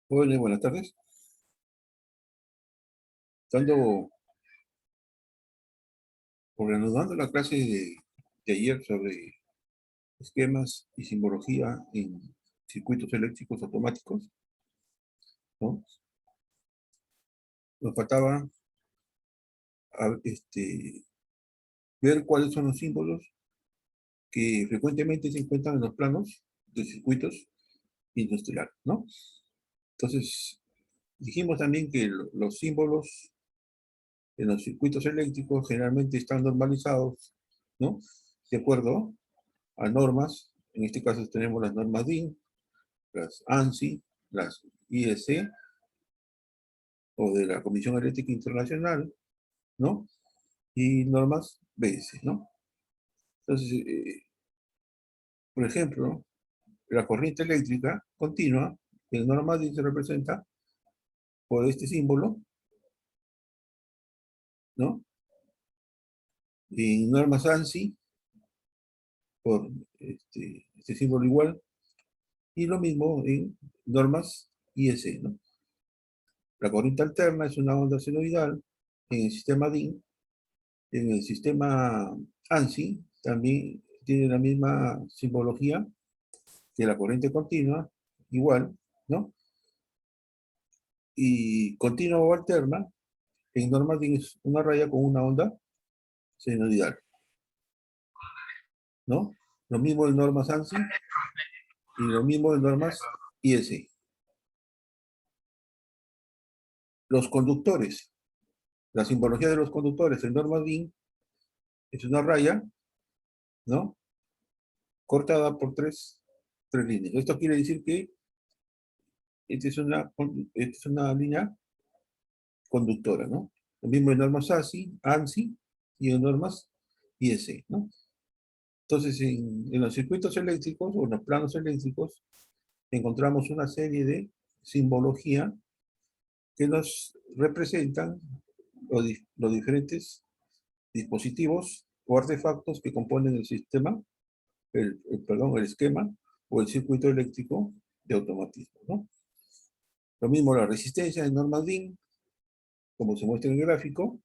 Hola, buenas tardes. Estando reanudando la clase de ayer sobre esquemas y simbología en circuitos eléctricos automáticos, ¿no? Nos faltaba ver cuáles son los símbolos que frecuentemente se encuentran en los planos de circuitos industriales, ¿no? Entonces, dijimos también que los símbolos en los circuitos eléctricos generalmente están normalizados, ¿no? De acuerdo a normas. En este caso tenemos las normas DIN, las ANSI, las IEC o de la Comisión Eléctrica Internacional, ¿no? Y normas BS, ¿no? Entonces, por ejemplo, la corriente eléctrica continua, en norma DIN se representa por este símbolo, ¿no? Y normas ANSI por este símbolo igual, y lo mismo en normas IEC, ¿no? La corriente alterna es una onda senoidal en el sistema DIN. En el sistema ANSI también tiene la misma simbología que la corriente continua, igual, ¿no? Y continua o alterna, en normas tienes una raya con una onda senoidal, ¿no? Lo mismo en normas ANSI y lo mismo en normas IS. Los conductores, la simbología de los conductores en normas DIN es una raya, ¿no? Cortada por tres líneas. Esto quiere decir que esta es una línea conductora, ¿no? Lo mismo en normas ANSI y en normas IS, ¿no? Entonces, en los circuitos eléctricos o en los planos eléctricos encontramos una serie de simbología que nos representan los diferentes dispositivos o artefactos que componen el sistema, perdón, el esquema o el circuito eléctrico de automatismo, ¿no? Lo mismo la resistencia en normas DIN, como se muestra en el gráfico,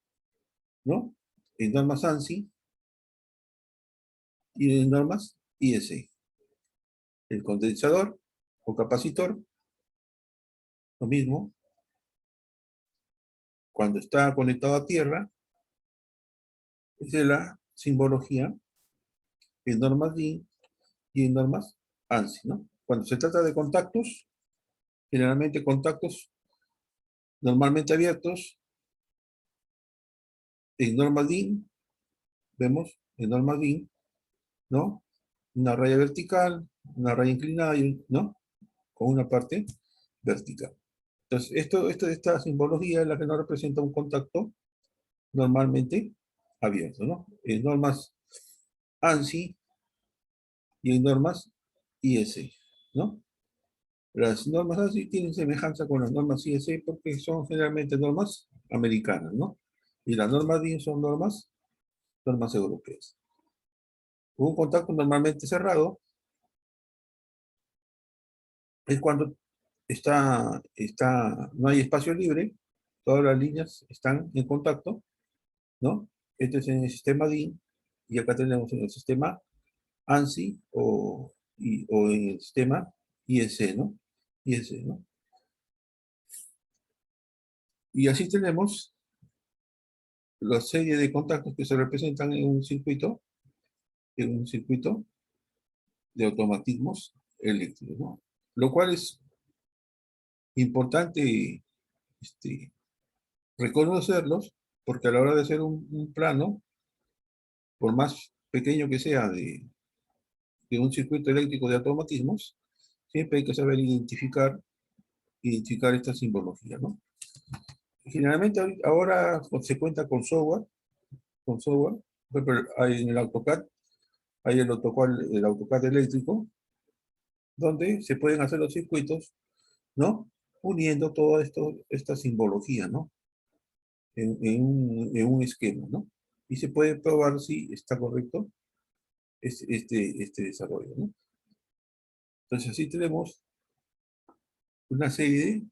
¿no? En normas ANSI y en normas IS. El condensador o capacitor, lo mismo, cuando está conectado a tierra, es de la simbología en normas DIN y en normas ANSI, ¿no? Cuando se trata de contactos, generalmente contactos normalmente abiertos, en normas DIN, vemos en normas DIN, ¿no? Una raya vertical, una raya inclinada, ¿no? Con una parte vertical. Entonces, esta simbología es la que nos representa un contacto normalmente abierto, ¿no? En normas ANSI y en normas IS, ¿no? Las normas ANSI tienen semejanza con las normas IS porque son generalmente normas americanas, ¿no? Y las normas DIN son normas europeas. Un contacto normalmente cerrado es cuando no hay espacio libre, todas las líneas están en contacto, ¿no? Este es en el sistema DIN y acá tenemos en el sistema ANSI o en el sistema IS, ¿no? IS, ¿no? Y así tenemos la serie de contactos que se representan en un circuito de automatismos eléctricos, ¿no? Lo cual es importante este, reconocerlos, porque a la hora de hacer un plano, por más pequeño que sea de un circuito eléctrico de automatismos, siempre hay que saber identificar esta simbología, ¿no? Generalmente ahora se cuenta con software, pero hay en el AutoCAD, hay el AutoCAD eléctrico, donde se pueden hacer los circuitos, ¿no? Uniendo toda esta simbología, ¿no? En un esquema, ¿no? Y se puede probar si está correcto este desarrollo, ¿no? Entonces así tenemos una serie,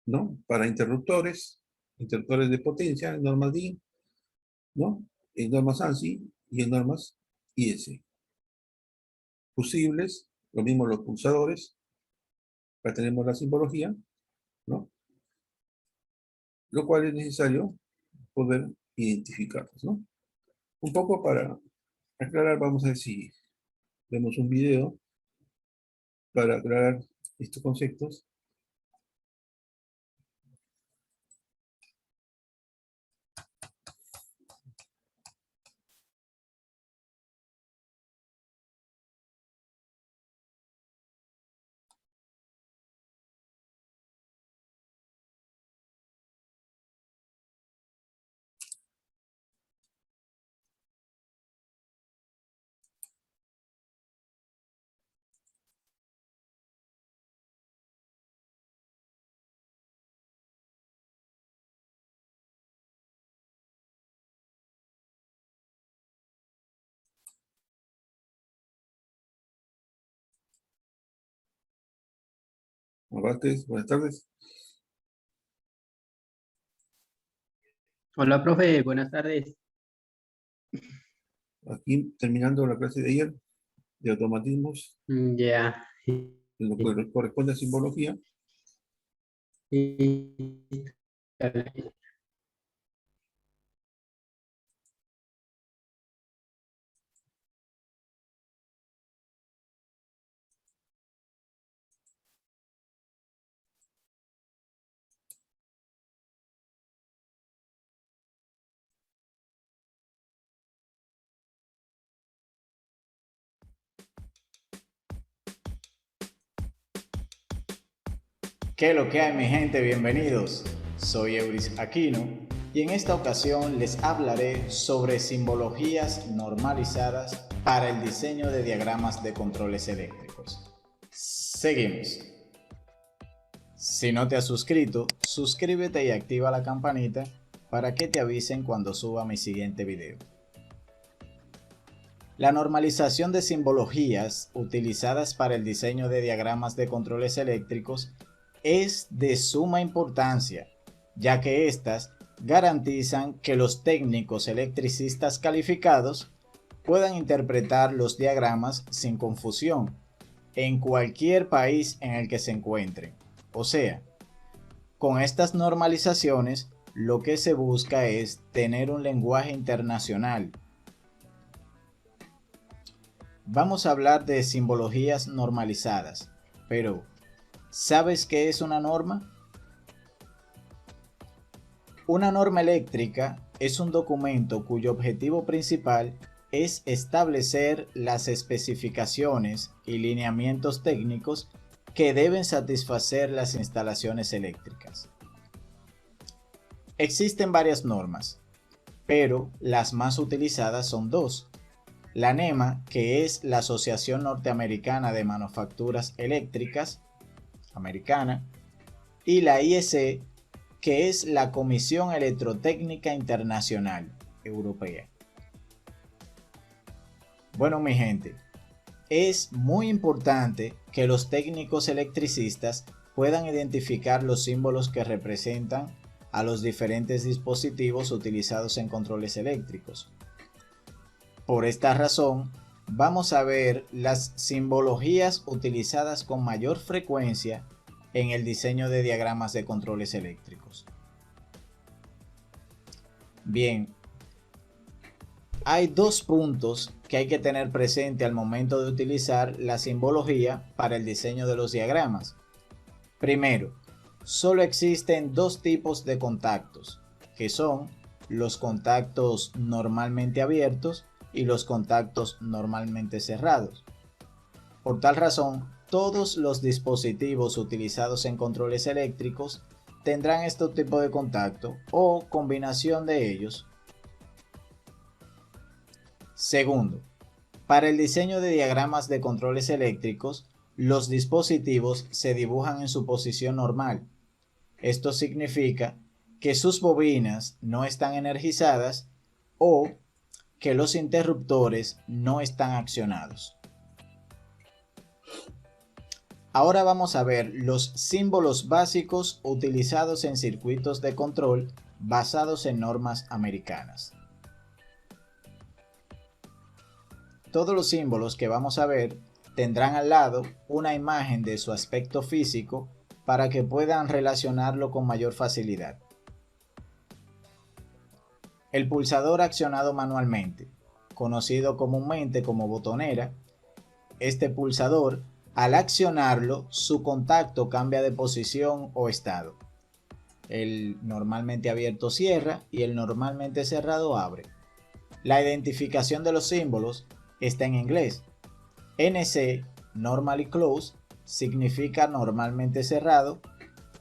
¿no? Para interruptores de potencia, en normas DIN, ¿no? En normas ANSI y en normas IS. Fusibles, lo mismo los pulsadores, acá tenemos la simbología, ¿no? Lo cual es necesario poder identificarlos, ¿no? Un poco para aclarar, vamos a ver si vemos un video para aclarar estos conceptos. Buenas tardes. Hola, profe, buenas tardes. Aquí terminando la clase de ayer de automatismos, Ya. en lo que corresponde a simbología. ¿Qué lo que hay, mi gente? Bienvenidos. Soy Euris Aquino y en esta ocasión les hablaré sobre simbologías normalizadas para el diseño de diagramas de controles eléctricos. Seguimos. Si no te has suscrito, suscríbete y activa la campanita para que te avisen cuando suba mi siguiente video. La normalización de simbologías utilizadas para el diseño de diagramas de controles eléctricos es de suma importancia, ya que éstas garantizan que los técnicos electricistas calificados puedan interpretar los diagramas sin confusión en cualquier país en el que se encuentren. O sea, con estas normalizaciones lo que se busca es tener un lenguaje internacional. Vamos a hablar de simbologías normalizadas, pero ¿sabes qué es una norma? Una norma eléctrica es un documento cuyo objetivo principal es establecer las especificaciones y lineamientos técnicos que deben satisfacer las instalaciones eléctricas. Existen varias normas, pero las más utilizadas son dos. La NEMA, que es la Asociación Norteamericana de Manufacturas Eléctricas, americana, y la IEC, que es la Comisión Electrotécnica Internacional, europea. Bueno, mi gente, es muy importante que los técnicos electricistas puedan identificar los símbolos que representan a los diferentes dispositivos utilizados en controles eléctricos. Por esta razón, vamos a ver las simbologías utilizadas con mayor frecuencia en el diseño de diagramas de controles eléctricos. Bien, hay dos puntos que hay que tener presente al momento de utilizar la simbología para el diseño de los diagramas. Primero, solo existen dos tipos de contactos, que son los contactos normalmente abiertos y los contactos normalmente cerrados. Por tal razón, todos los dispositivos utilizados en controles eléctricos tendrán este tipo de contacto o combinación de ellos. Segundo, para el diseño de diagramas de controles eléctricos, los dispositivos se dibujan en su posición normal. Esto significa que sus bobinas no están energizadas o que los interruptores no están accionados. Ahora vamos a ver los símbolos básicos utilizados en circuitos de control basados en normas americanas. Todos los símbolos que vamos a ver tendrán al lado una imagen de su aspecto físico para que puedan relacionarlo con mayor facilidad. El pulsador accionado manualmente, conocido comúnmente como botonera. Este pulsador, al accionarlo, su contacto cambia de posición o estado. El normalmente abierto cierra y el normalmente cerrado abre. La identificación de los símbolos está en inglés. NC, Normally Closed, significa normalmente cerrado,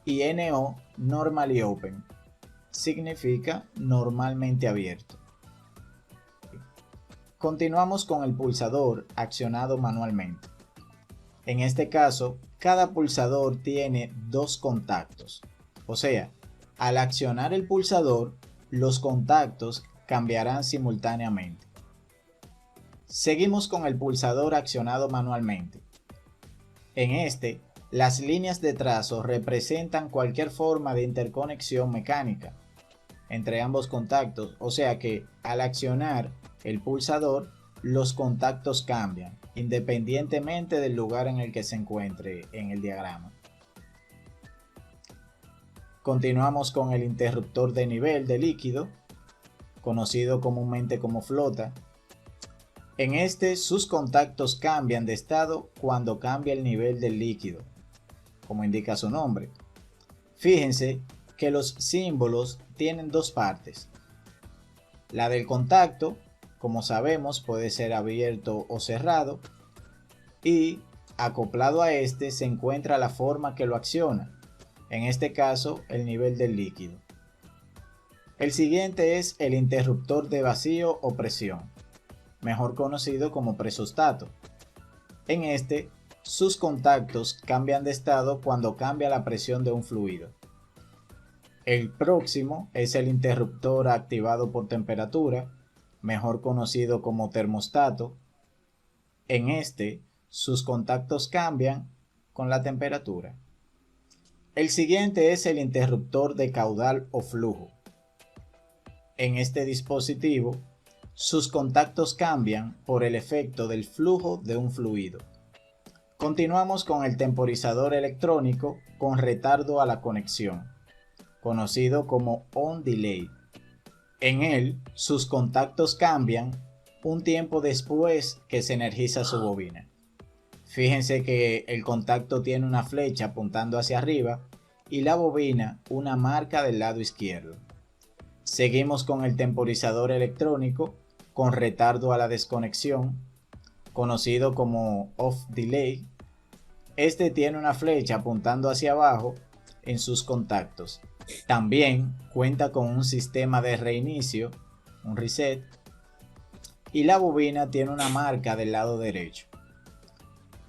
y NO, Normally Open, significa normalmente abierto. Continuamos con el pulsador accionado manualmente. En este caso, cada pulsador tiene dos contactos. O sea, al accionar el pulsador, los contactos cambiarán simultáneamente. Seguimos con el pulsador accionado manualmente. En este, las líneas de trazo representan cualquier forma de interconexión mecánica entre ambos contactos, o sea que al accionar el pulsador, los contactos cambian, independientemente del lugar en el que se encuentre en el diagrama. Continuamos con el interruptor de nivel de líquido, conocido comúnmente como flota. En este, sus contactos cambian de estado cuando cambia el nivel del líquido, como indica su nombre. Fíjense que los símbolos tienen dos partes. La del contacto, como sabemos, puede ser abierto o cerrado, y acoplado a este se encuentra la forma que lo acciona, en este caso el nivel del líquido. El siguiente es el interruptor de vacío o presión, mejor conocido como presostato. En este, sus contactos cambian de estado cuando cambia la presión de un fluido. El próximo es el interruptor activado por temperatura, mejor conocido como termostato. En este, sus contactos cambian con la temperatura. El siguiente es el interruptor de caudal o flujo. En este dispositivo, sus contactos cambian por el efecto del flujo de un fluido. Continuamos con el temporizador electrónico con retardo a la conexión, conocido como on delay. En él, sus contactos cambian un tiempo después que se energiza su bobina. Fíjense que el contacto tiene una flecha apuntando hacia arriba y la bobina una marca del lado izquierdo. Seguimos con el temporizador electrónico con retardo a la desconexión, conocido como off delay. Este tiene una flecha apuntando hacia abajo en sus contactos. También cuenta con un sistema de reinicio, un reset, y la bobina tiene una marca del lado derecho.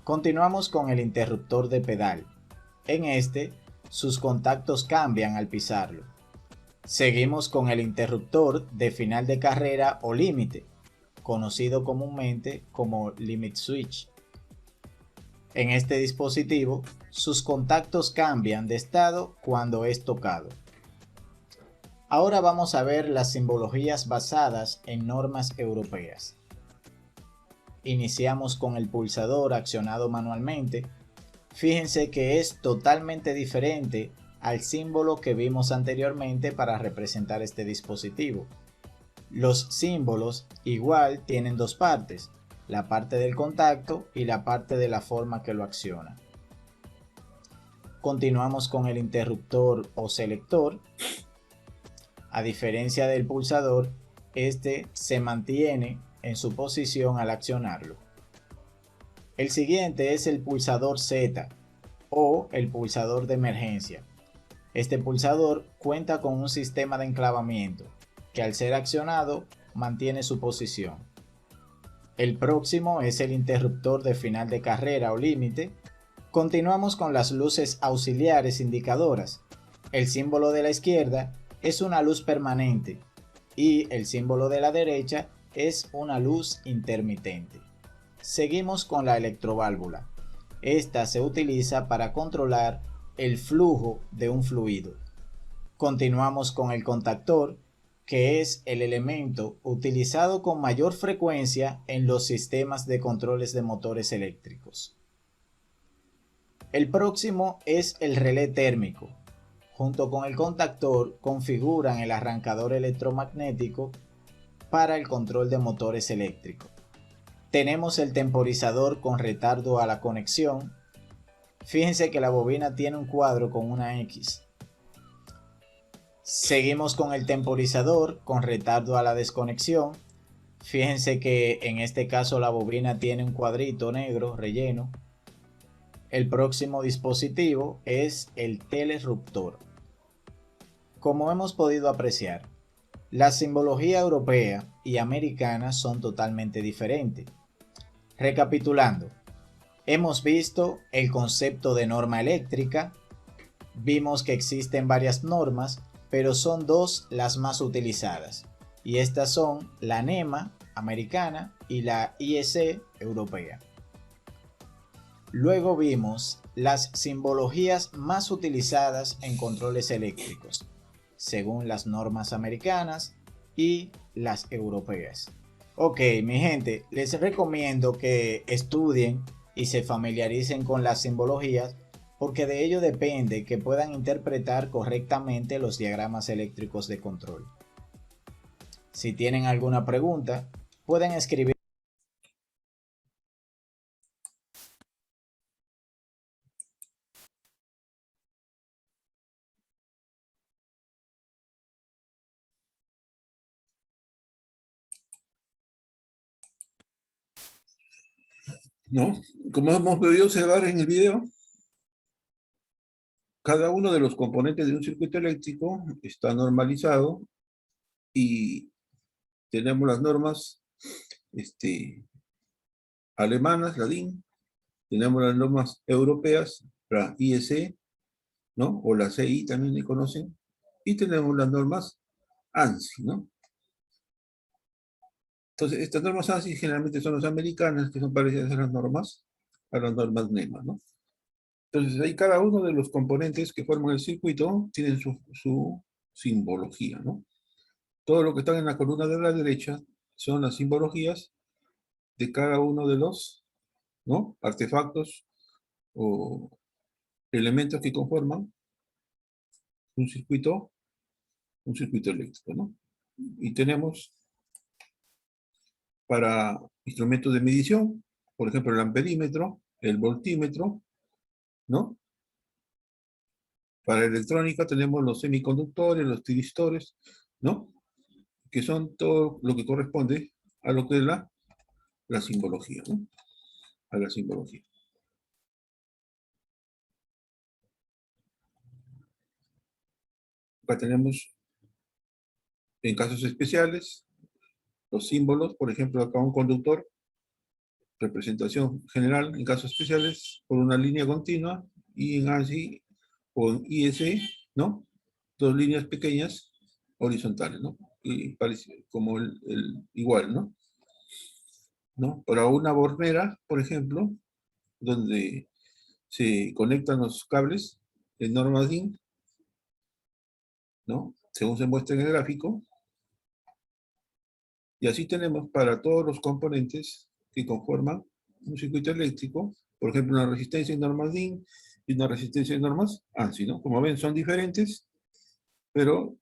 Continuamos con el interruptor de pedal. En este, sus contactos cambian al pisarlo. Seguimos con el interruptor de final de carrera o límite, conocido comúnmente como limit switch. En este dispositivo, sus contactos cambian de estado cuando es tocado. Ahora vamos a ver las simbologías basadas en normas europeas. Iniciamos con el pulsador accionado manualmente. Fíjense que es totalmente diferente al símbolo que vimos anteriormente para representar este dispositivo. Los símbolos igual tienen dos partes, la parte del contacto y la parte de la forma que lo acciona. Continuamos con el interruptor o selector. A diferencia del pulsador, este se mantiene en su posición al accionarlo. El siguiente es el pulsador Z o el pulsador de emergencia. Este pulsador cuenta con un sistema de enclavamiento que al ser accionado mantiene su posición. El próximo es el interruptor de final de carrera o límite. Continuamos con las luces auxiliares indicadoras. El símbolo de la izquierda es una luz permanente y el símbolo de la derecha es una luz intermitente. Seguimos con la electroválvula. Esta se utiliza para controlar el flujo de un fluido. Continuamos con el contactor, que es el elemento utilizado con mayor frecuencia en los sistemas de controles de motores eléctricos. El próximo es el relé térmico. Junto con el contactor configuran el arrancador electromagnético para el control de motores eléctricos. Tenemos el temporizador con retardo a la conexión. Fíjense que la bobina tiene un cuadro con una X. Seguimos con el temporizador con retardo a la desconexión. Fíjense que en este caso la bobina tiene un cuadrito negro relleno. El próximo dispositivo es el telerruptor. Como hemos podido apreciar, la simbología europea y americana son totalmente diferentes. Recapitulando, hemos visto el concepto de norma eléctrica, vimos que existen varias normas, pero son dos las más utilizadas, y estas son la NEMA americana y la IEC europea. Luego vimos las simbologías más utilizadas en controles eléctricos, según las normas americanas y las europeas. Ok, mi gente, les recomiendo que estudien y se familiaricen con las simbologías, porque de ello depende que puedan interpretar correctamente los diagramas eléctricos de control. Si tienen alguna pregunta, pueden escribir. ¿No? Como hemos podido observar en el video, cada uno de los componentes de un circuito eléctrico está normalizado y tenemos las normas alemanas, la DIN, tenemos las normas europeas, la IEC, ¿no? O la CI también le conocen, y tenemos las normas ANSI, ¿no? Entonces, estas normas ANSI generalmente son las americanas, que son parecidas a las normas NEMA, ¿no? Entonces, ahí cada uno de los componentes que forman el circuito tienen su simbología, ¿no? Todo lo que está en la columna de la derecha son las simbologías de cada uno de los, ¿no?, artefactos o elementos que conforman un circuito eléctrico, ¿no? Y tenemos para instrumentos de medición, por ejemplo, el amperímetro, el voltímetro, ¿no? Para electrónica tenemos los semiconductores, los tiristores, ¿no? Que son todo lo que corresponde a lo que es la simbología, ¿no? A la simbología. Acá tenemos, en casos especiales, los símbolos, por ejemplo, acá un conductor, representación general en casos especiales por una línea continua, y en ANSI o en IEC, ¿no? Dos líneas pequeñas horizontales, ¿no? Y parece como igual, ¿no? ¿No? Para una bornera, por ejemplo, donde se conectan los cables en norma DIN, ¿no? Según se muestra en el gráfico. Y así tenemos para todos los componentes que conforman un circuito eléctrico, por ejemplo, una resistencia en normas DIN y una resistencia en normas ANSI, ¿no? Como ven, son diferentes, pero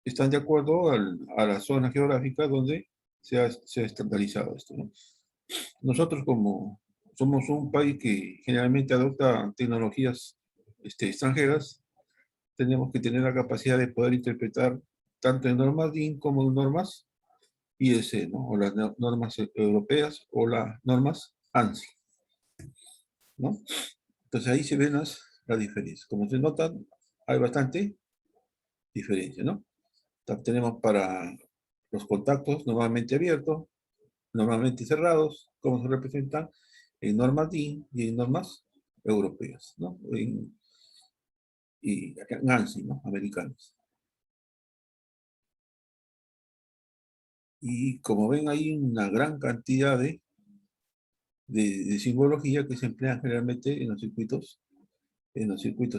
están de acuerdo a la zona geográfica donde se ha estandarizado esto, ¿no? Nosotros, como somos un país que generalmente adopta tecnologías extranjeras, tenemos que tener la capacidad de poder interpretar tanto en normas DIN como en normas IEC, ¿no? O las normas europeas o las normas ANSI, ¿no? Entonces ahí se ven las diferencias. Como se notan, hay bastante diferencia, ¿no? Tenemos para los contactos normalmente abiertos, normalmente cerrados, como se representan en normas DIN y en normas europeas, ¿no? Y en ANSI, ¿no? Americanos. Y como ven, hay una gran cantidad de simbología que se emplean generalmente en los circuitos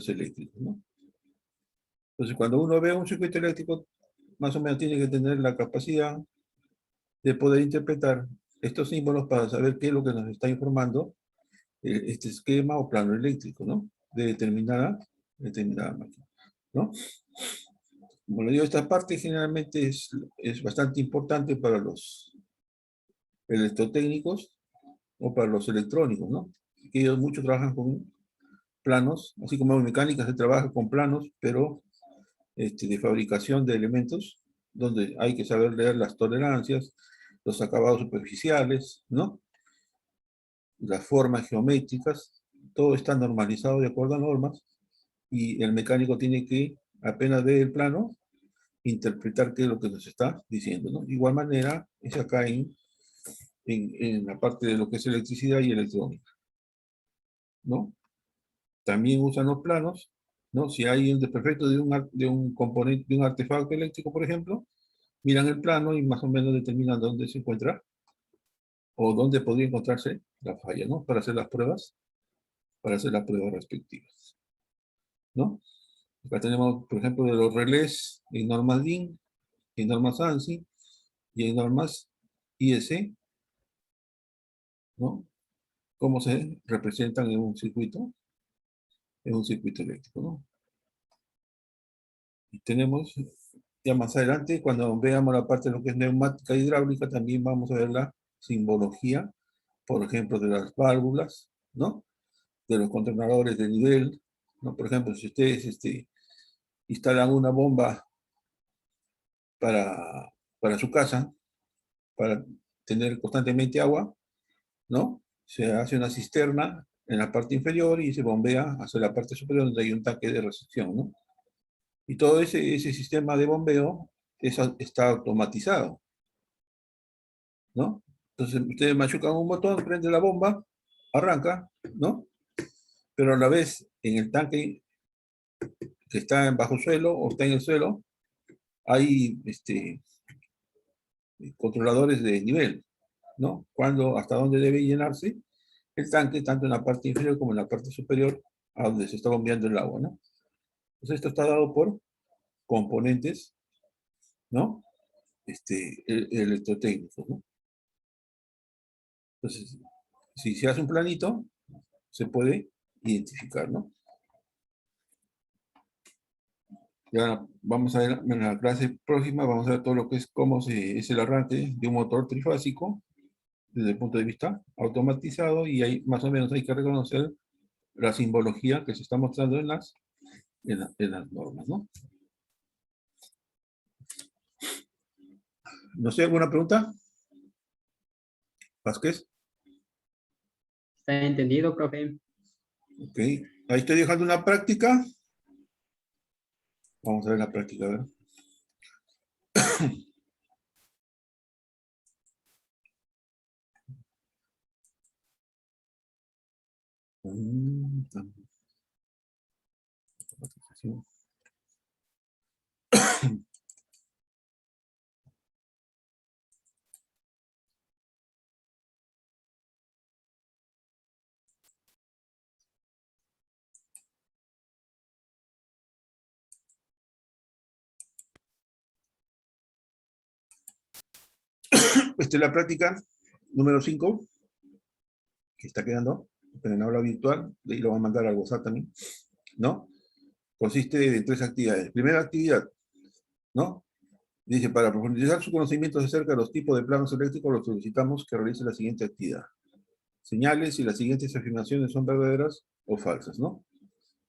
eléctricos, ¿no? Entonces, cuando uno ve un circuito eléctrico, más o menos tiene que tener la capacidad de poder interpretar estos símbolos para saber qué es lo que nos está informando este esquema o plano eléctrico, ¿no? De determinada máquina, ¿no? Como le digo, esta parte generalmente es bastante importante para los electrotécnicos o para los electrónicos, ¿no? Que ellos muchos trabajan con planos, así como en mecánica se trabaja con planos, pero de fabricación de elementos, donde hay que saber leer las tolerancias, los acabados superficiales, ¿no? Las formas geométricas, todo está normalizado de acuerdo a normas, y el mecánico tiene que, apenas ve el plano, interpretar qué es lo que nos está diciendo, ¿no? De igual manera, es acá en la parte de lo que es electricidad y electrónica, ¿no? También usan los planos, ¿no? Si hay un desperfecto de un componente, de un artefacto eléctrico, por ejemplo, miran el plano y más o menos determinan dónde se encuentra o dónde podría encontrarse la falla, ¿no? Para hacer las pruebas respectivas, ¿no? Acá tenemos, por ejemplo, de los relés en normas DIN, en normas ANSI y en normas IEC, ¿no? Cómo se representan en un circuito eléctrico, ¿no? Y tenemos, ya más adelante, cuando veamos la parte de lo que es neumática e hidráulica, también vamos a ver la simbología, por ejemplo, de las válvulas, ¿no? De los controladores de nivel, ¿no? Por ejemplo, si ustedes instalan una bomba para su casa, para tener constantemente agua, ¿no? Se hace una cisterna en la parte inferior y se bombea hacia la parte superior donde hay un tanque de recepción, ¿no? Y todo ese sistema de bombeo está automatizado, ¿no? Entonces ustedes machucan un botón, prende la bomba, arranca, ¿no? Pero a la vez en el tanque que está en bajo suelo o está en el suelo, hay controladores de nivel, ¿no? Hasta dónde debe llenarse el tanque, tanto en la parte inferior como en la parte superior, a donde se está bombeando el agua, ¿no? Entonces esto está dado por componentes, ¿no? Electrotécnicos, ¿no? Entonces, si se hace un planito, se puede identificar, ¿no? Ya vamos a ver en la clase próxima, vamos a ver todo lo que es cómo es el arranque de un motor trifásico desde el punto de vista automatizado, y ahí más o menos hay que reconocer la simbología que se está mostrando en las normas, ¿no? No sé, ¿alguna pregunta? Vázquez. ¿Está entendido, profe? Ok, ahí estoy dejando una práctica. Vamos a ver la práctica, a ver. Esta es la práctica número 5, que está quedando en aula virtual, de ahí lo van a mandar al WhatsApp también, ¿no? Consiste de 3 actividades. Primera actividad, ¿no? Dice, para profundizar sus conocimientos acerca de los tipos de planos eléctricos, los solicitamos que realice la siguiente actividad. Señales si las siguientes afirmaciones son verdaderas o falsas, ¿no?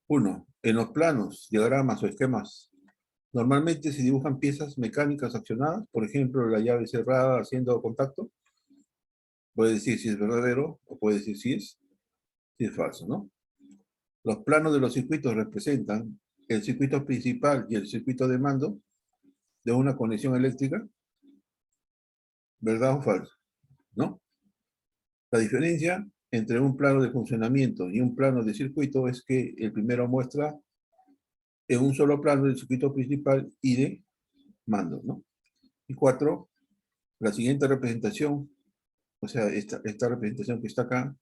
1. En los planos, diagramas o esquemas, normalmente se dibujan piezas mecánicas accionadas, por ejemplo, la llave cerrada haciendo contacto. Puede decir si es verdadero o puede decir si es falso, ¿no? Los planos de los circuitos representan el circuito principal y el circuito de mando de una conexión eléctrica, ¿verdad o falso? ¿No? La diferencia entre un plano de funcionamiento y un plano de circuito es que el primero muestra en un solo plano el circuito principal y de mando, ¿no? Y 4, la siguiente representación, o sea, esta representación que está acá,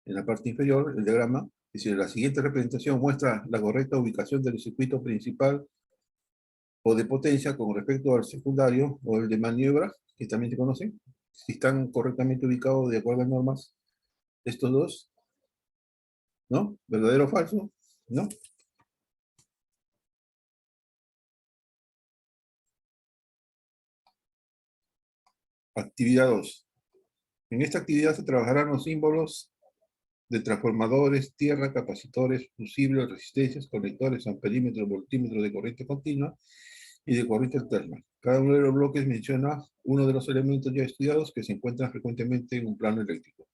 en la parte inferior, el diagrama, es decir, la siguiente representación muestra la correcta ubicación del circuito principal o de potencia con respecto al secundario o el de maniobra, que también se conoce, si están correctamente ubicados de acuerdo a normas, estos dos, ¿no? ¿Verdadero o falso? ¿No? Actividad 2. En esta actividad se trabajarán los símbolos de transformadores, tierra, capacitores, fusibles, resistencias, conectores, amperímetros, voltímetros de corriente continua y de corriente alterna. Cada uno de los bloques menciona uno de los elementos ya estudiados que se encuentran frecuentemente en un plano eléctrico.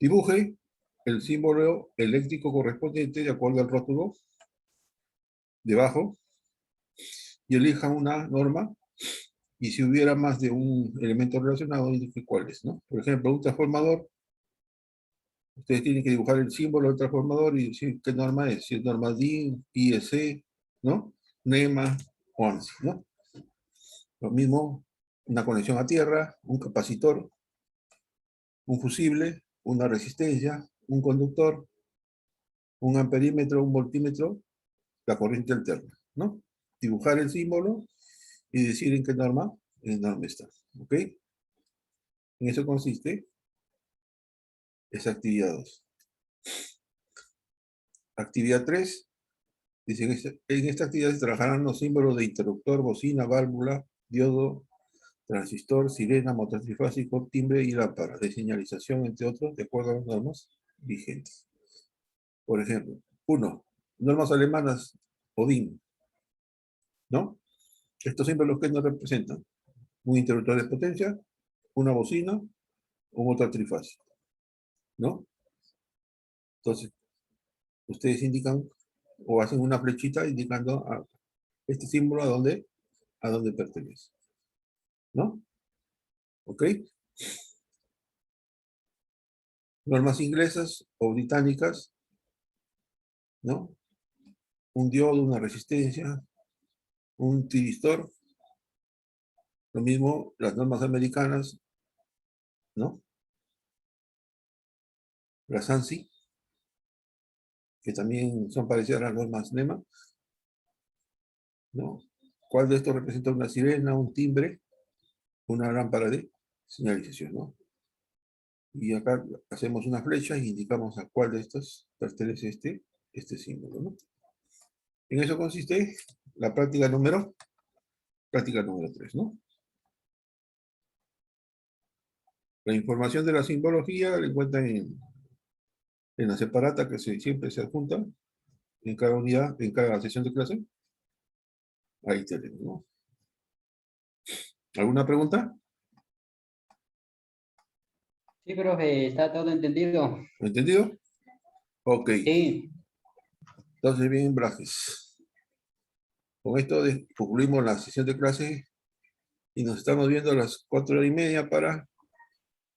Dibuje el símbolo eléctrico correspondiente de acuerdo al rótulo debajo y elija una norma, y si hubiera más de un elemento relacionado, indique cuáles, ¿no? Por ejemplo, un transformador, ustedes tienen que dibujar el símbolo del transformador y decir qué norma es, si es norma DIN, IEC, ¿no? NEMA o ANSI, ¿no? Lo mismo, una conexión a tierra, un capacitor, un fusible, una resistencia, un conductor, un amperímetro, un voltímetro, la corriente alterna, ¿no? Dibujar el símbolo y decir en qué norma está, ¿ok? En eso consiste esa actividad 2. Actividad 3, dice, en esta actividad se trabajarán los símbolos de interruptor, bocina, válvula, diodo, transistor, sirena, motor trifásico, timbre y lámpara de señalización, entre otros, de acuerdo a las normas vigentes. Por ejemplo, 1. Normas alemanas o DIN, ¿no? Estos símbolos que nos representan: un interruptor de potencia, una bocina, un motor trifásico, ¿no? Entonces, ustedes indican o hacen una flechita indicando a este símbolo a dónde pertenece, ¿no? ¿Ok? Normas inglesas o británicas, ¿no? Un diodo, una resistencia, un tiristor. Lo mismo las normas americanas, ¿no? Las ANSI, que también son parecidas a las normas NEMA, ¿no? ¿Cuál de estos representa una sirena, un timbre, una lámpara de señalización, ¿no? Y acá hacemos una flecha y indicamos a cuál de estos pertenece este símbolo, ¿no? En eso consiste la práctica número 3, ¿no? La información de la simbología la encuentran en la separata que siempre se adjunta en cada unidad, en cada sesión de clase. Ahí tenemos, ¿no? ¿Alguna pregunta? Sí, profe, está todo entendido. ¿Entendido? Ok. Sí, Entonces, bien, Brajes. Con esto concluimos la sesión de clase y nos estamos viendo a las 4:30 para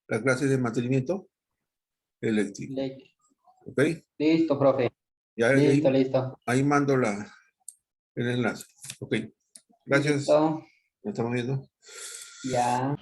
la clase de mantenimiento eléctrico. ¿Ok? listo, profe. Ya Listo, ahí, listo. ahí mando el enlace. Ok. Gracias. Listo. Nos estamos viendo. Ya.